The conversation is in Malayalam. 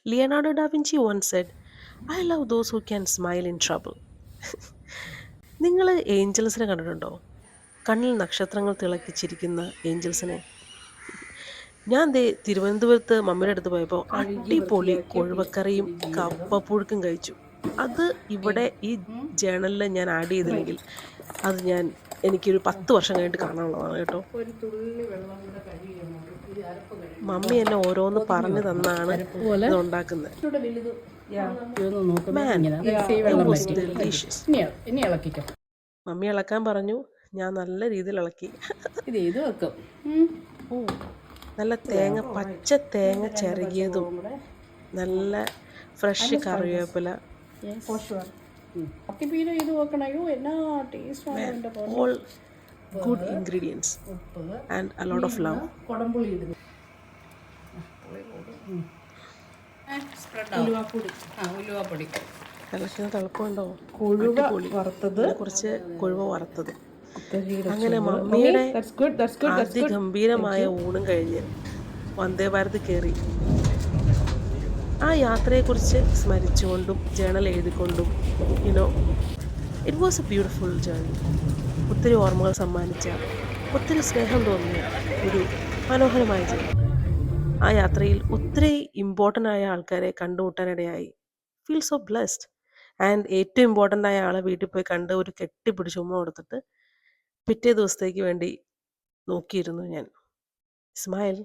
Leonardo da Vinci once said, I love those who can smile in trouble. നിങ്ങൾ ഏഞ്ചൽസിനെ കണ്ടിട്ടുണ്ടോ? കണ്ണിൽ നക്ഷത്രങ്ങൾ തിളക്കിച്ചിരിക്കുന്ന ഏഞ്ചൽസിനെ. ഞാൻ ദേ തിരുവനന്തപുരത്ത് മമ്മിയുടെ അടുത്ത് പോയപ്പോൾ കഴുകി അടിപൊളി വൃത്തിയാക്കിയ കൊഴുവക്കറിയും പുളിജീരകം കപ്പപ്പുഴുക്കും കഴിച്ചു. അത് ഇവിടെ ഈ ജേണലിൽ ഞാൻ ആഡ് ചെയ്തില്ലെങ്കിൽ അത് എനിക്കൊരു 10 വർഷം കഴിഞ്ഞിട്ട് കാണാനുള്ളതാണ് കേട്ടോ. ഒരു തുള്ളി വെള്ളം കൂടെ കഴുകിയാണ് ഇത് അരപ്പ് കഴുകി മമ്മി എന്നെ ഓരോന്ന് പറഞ്ഞു തന്നാണ് പോലെ ഇത് ഉണ്ടാക്കുന്നത്. ഇച്ചിരൂടെ വലുത് ഇതൊന്ന് നോക്കുമ്പോൾ Man, ഇങ്ങനെ it ഈ വെള്ളം was വറ്റി. delicious. ഇനി ഇളക്കിക്കോ. മമ്മി ഇളക്കാൻ പറഞ്ഞു, ഞാൻ നല്ല രീതിയിൽ ഇളക്കി. ഇത് ചെയ്ത് വെക്കും. ഓ, നല്ല പച്ച തേങ്ങ ചിരകിയതും നല്ല ഫ്രഷ് കറിവേപ്പില, പത്തിപ്പീര ചെയ്ത് വെക്കണം. അയ്യോ എന്നാ ടേസ്റ്റാണ് എൻ്റെ all good ingredients ഉപ്പ് and a lot of love. കുടംപുളി ഇടുന്നു. ഉലുവാപ്പൊടി ഉലുവാപ്പൊടി തിളക്കുന്ന തിളപ്പുണ്ടോ? കൊഴുവ വറുത്തത്, കുറച്ച് കൊഴുവ വറുത്തത്. അങ്ങനെ മമ്മിയുടെ അതിഗംഭീരമായ ഊണും കഴിഞ്ഞ് വന്ദേ ഭാരത് കയറി ആ യാത്രയെക്കുറിച്ച് സ്മരിച്ചുകൊണ്ടും ജേണൽ എഴുതിക്കൊണ്ടും it was a beautiful journey. ഒത്തിരി ഓർമ്മകൾ സമ്മാനിച്ച, ഒത്തിരി സ്നേഹം തോന്നിയ ഒരു മനോഹരമായ ജേർണി. ആ യാത്രയിൽ ഒത്തിരി ഇമ്പോർട്ടൻ്റ് ആയ ആൾക്കാരെ കണ്ടുമുട്ടാനിടയായി. Feel so blessed. ആൻഡ് ഏറ്റവും ഇമ്പോർട്ടൻ്റ് ആയ ആളെ വീട്ടിൽ പോയി കണ്ട് ഒരു കെട്ടിപ്പിടിച്ച് ഉമ്മ കൊടുത്തിട്ട് പിറ്റേ ദിവസത്തേക്ക് വേണ്ടി നോക്കിയിരുന്നു ഞാൻ. സ്മൈൽ.